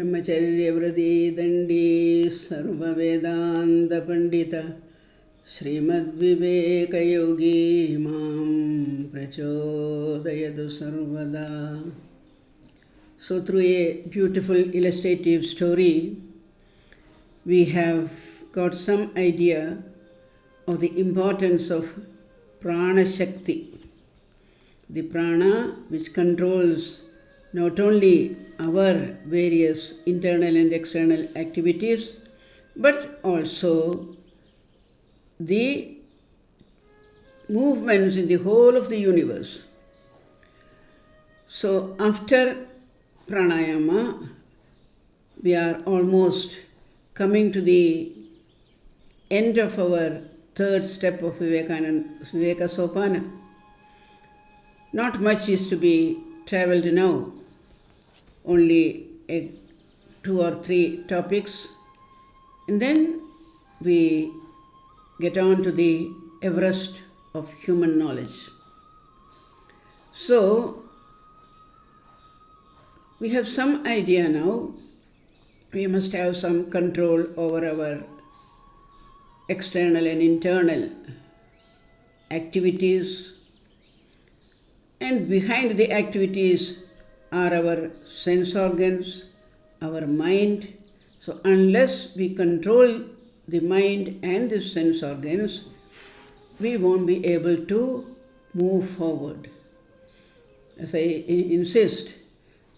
ब्रह्मचर्यव्रती दण्डी सर्ववेदान्तपण्डित श्रीमद्विवेकयोगी मां प्रचोदयतु सर्वदा. So through a beautiful illustrative story, we have got some idea of the importance of prana shakti, the prana which controls not only our various internal and external activities, but also the movements in the whole of the universe. So after pranayama, we are almost coming to the end of our third step of Viveka Sopana. Not much is to be travelled now, only 2 or 3 topics, and then we get on to the Everest of human knowledge. So, we have some idea now. We must have some control over our external and internal activities, and behind the activities are our sense organs, our mind. So unless we control the mind and the sense organs, we won't be able to move forward. As I insist,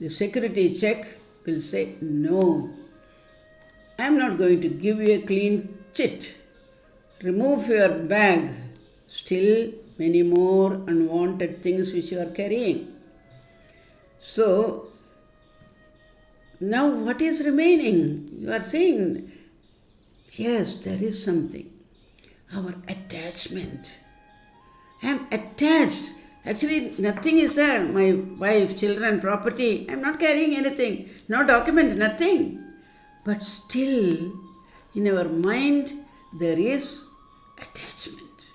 the security check will say, no, I'm not going to give you a clean chit. Remove your bag. Still many more unwanted things which you are carrying. So, now what is remaining? You are saying, yes, there is something. Our attachment. I am attached. Actually, nothing is there. My wife, children, property. I am not carrying anything. No document, nothing. But still, in our mind, there is attachment.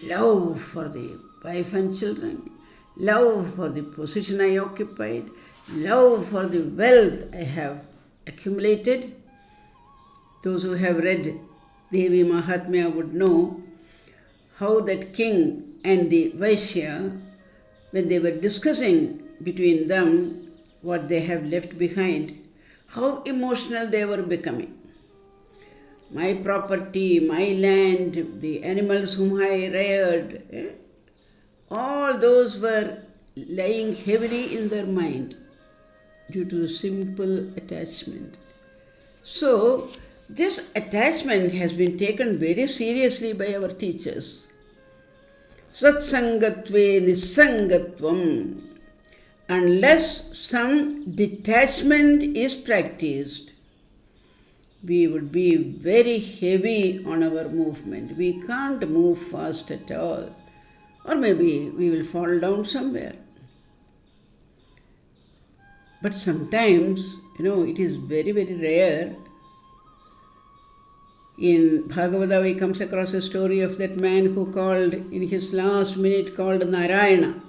Love for the wife and children. Love for the position I occupied. Love for the wealth I have accumulated. Those who have read Devi Mahatmya would know how that king and the Vaishya, when they were discussing between them what they have left behind, how emotional they were becoming. My property, my land, the animals whom I reared, all those were lying heavily in their mind due to simple attachment. So, this attachment has been taken very seriously by our teachers. Satsangatve nisangatvam. Unless some detachment is practiced, we would be very heavy on our movement. We can't move fast at all. Or maybe we will fall down somewhere. But sometimes, it is very, very rare. In Bhagavata, we comes across a story of that man who in his last minute, called Narayana.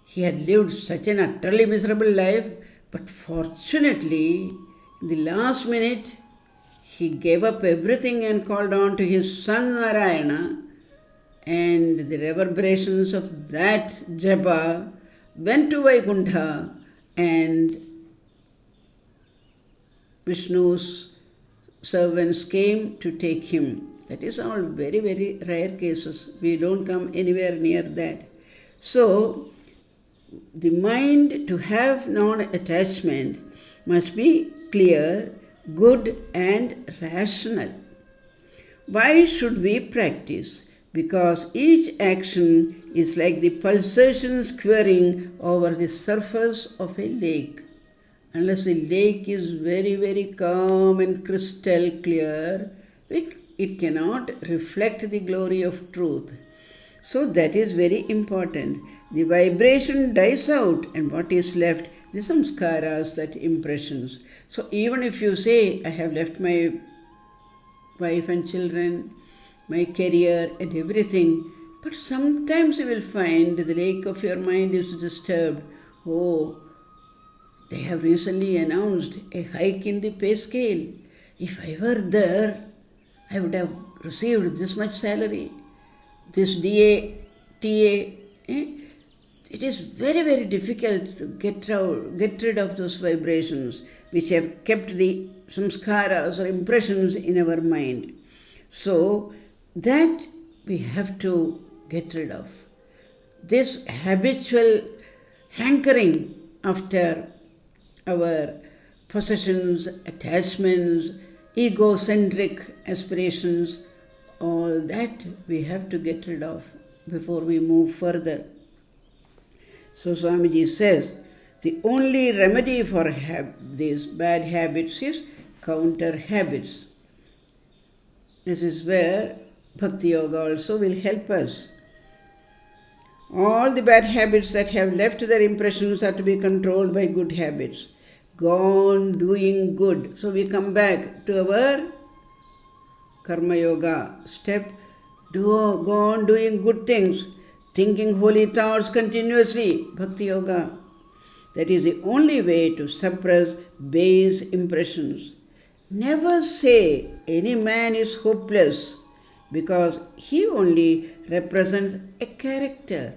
He had lived such an utterly miserable life, but fortunately, in the last minute, he gave up everything and called on to his son Narayana, and the reverberations of that japa went to Vaikuntha, and Vishnu's servants came to take him. That is all very, very rare cases. We don't come anywhere near that. So, the mind, to have non-attachment, must be clear, good and rational. Why should we practice? Because each action is like the pulsations quivering over the surface of a lake. Unless the lake is very, very calm and crystal clear, it cannot reflect the glory of truth. So that is very important. The vibration dies out, and what is left? The samskaras, that impressions. So even if you say, I have left my wife and children, my career and everything, but sometimes you will find the lake of your mind is disturbed. Oh, They have recently announced a hike in the pay scale. If I were there, I would have received this much salary, this DA, TA. It is very, very difficult to get rid of those vibrations which have kept the samskaras or impressions in our mind. So that we have to get rid of. This habitual hankering after our possessions, attachments, egocentric aspirations, all that we have to get rid of before we move further. So Swamiji says, the only remedy for these bad habits is counter habits. This is where Bhakti Yoga also will help us. All the bad habits that have left their impressions are to be controlled by good habits. Go on doing good. So we come back to our Karma Yoga step. Go on doing good things, thinking holy thoughts continuously. Bhakti Yoga. That is the only way to suppress base impressions. Never say any man is hopeless, because he only represents a character,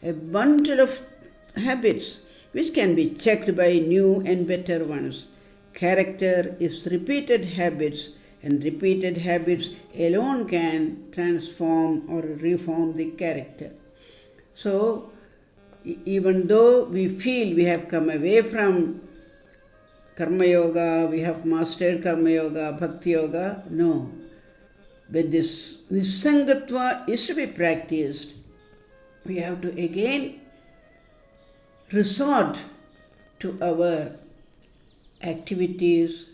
a bundle of habits which can be checked by new and better ones. Character is repeated habits, and repeated habits alone can transform or reform the character. So, even though we feel we have come away from Karma Yoga, we have mastered Karma Yoga, Bhakti Yoga, no. When this Nisangatva is to be practiced, we have to again resort to our activities,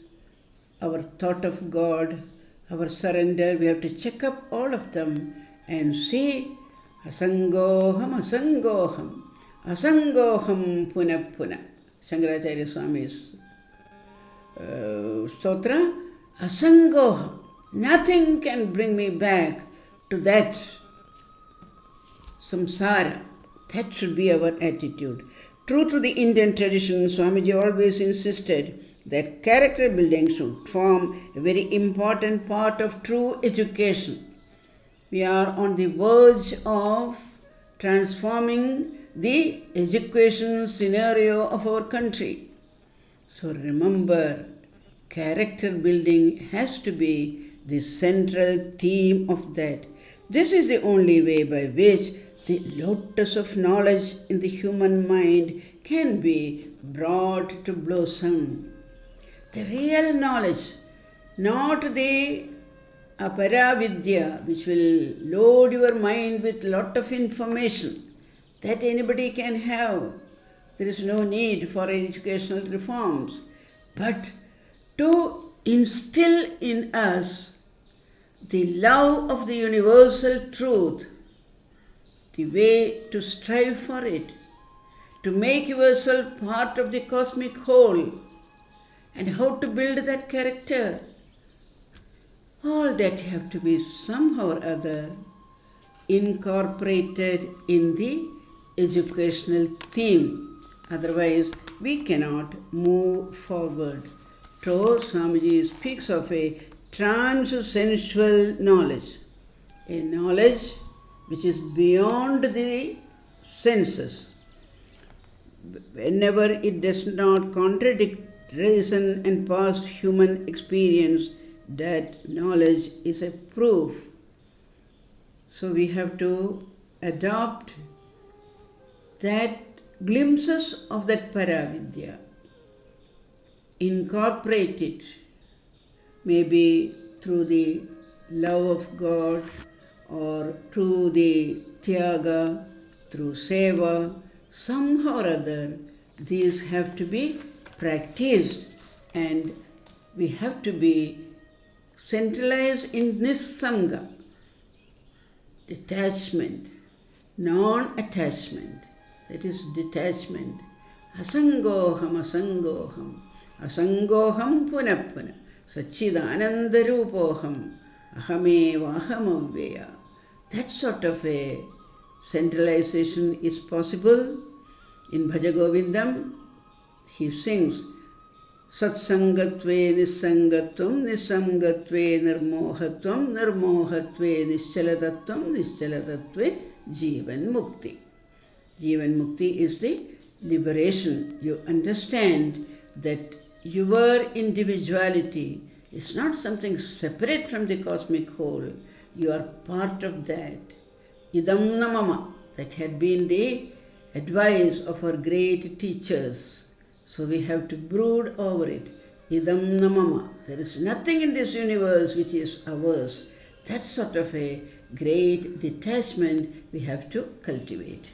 our thought of God, our surrender. We have to check up all of them and see asangoham, asangoham, asangoham punah punah. Shankaracharya Swami's stotra, asangoham. Nothing can bring me back to that samsara. That should be our attitude. True to the Indian tradition, Swamiji always insisted that character building should form a very important part of true education. We are on the verge of transforming the education scenario of our country. So remember, character building has to be the central theme of that. This is the only way by which the lotus of knowledge in the human mind can be brought to blossom. The real knowledge, not the aparavidya, which will load your mind with lot of information that anybody can have. There is no need for educational reforms. But to instill in us the love of the universal truth, the way to strive for it, to make yourself part of the cosmic whole, and how to build that character. All that have to be somehow or other incorporated in the educational theme. Otherwise, we cannot move forward. So, Swamiji speaks of a transsensual knowledge, a knowledge which is beyond the senses. Whenever it does not contradict reason and past human experience, that knowledge is a proof. So we have to adopt that glimpses of that paravidya, incorporate it, maybe through the love of God or through the tyaga, through seva, somehow or other these have to be practiced, and we have to be centralized in nissanga, detachment, non-attachment, that is detachment. Asangoham, asangoham, asangoham punah punah, Satchidanandarupoham, ahameva ahamavya. That sort of a centralization is possible in Bhaja Govindam. he sings, Satsangatve nissangatvam, nissangatve nirmohatvam, nirmohatve nischalatatvam, nischalatatve jivan mukti. Jivan mukti is the liberation. You understand that your individuality is not something separate from the cosmic whole. You are part of that. Idam namama, that had been the advice of our great teachers. So we have to brood over it. Idam namama. There is nothing in this universe which is ours. That sort of a great detachment we have to cultivate.